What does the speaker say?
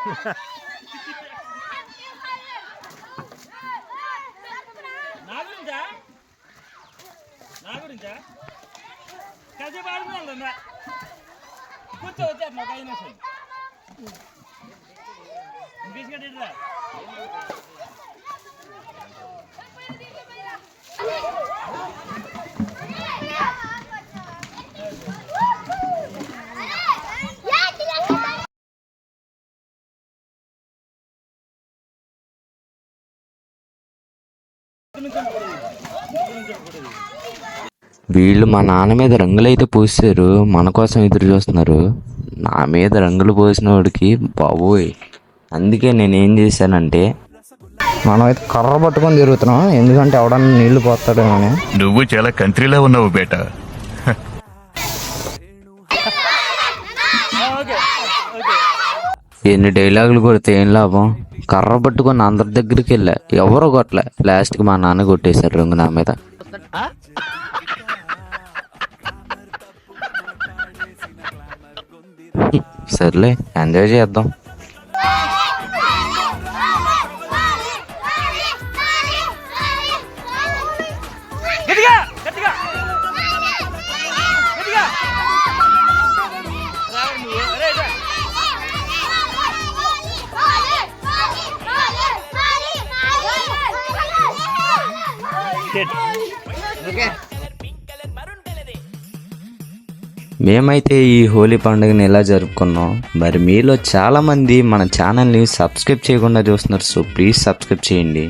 నా గురించా కాసేపు ఆడుకున్నా కూర్చో వచ్చారు నాకు అయినా సరే బిస్కెట్ వీళ్ళు మా నాన్న మీద రంగులైతే పూసారు, మన కోసం ఎదురు చూస్తున్నారు. నా మీద రంగులు పోసిన వాడికి బాబోయ్. అందుకే నేనేం చేశానంటే మనమైతే కర్ర పట్టుకొని తిరుగుతున్నాం, ఎందుకంటే ఎవడన్నా నీళ్లు పోతాడేమని. నువ్వు చాలా కంట్రీలో ఉన్నావు బేట. ఎన్ని డైలాగులు కొడితే ఏం లాభం? కర్ర పట్టుకొని అందరి దగ్గరికి వెళ్ళా, ఎవరో కొట్టలే. లాస్ట్కి మా నాన్న కొట్టేశారు రంగు నా మీద. సర్లే, ఎంజాయ్ చేద్దాం. మేమైతే ఈ హోలీ పండుగని ఎలా జరుపుకున్నాం. మరి మీలో చాలామంది మన ఛానల్ని సబ్స్క్రైబ్ చేయకుండా చూస్తున్నారు. సో ప్లీజ్ సబ్స్క్రైబ్ చేయండి.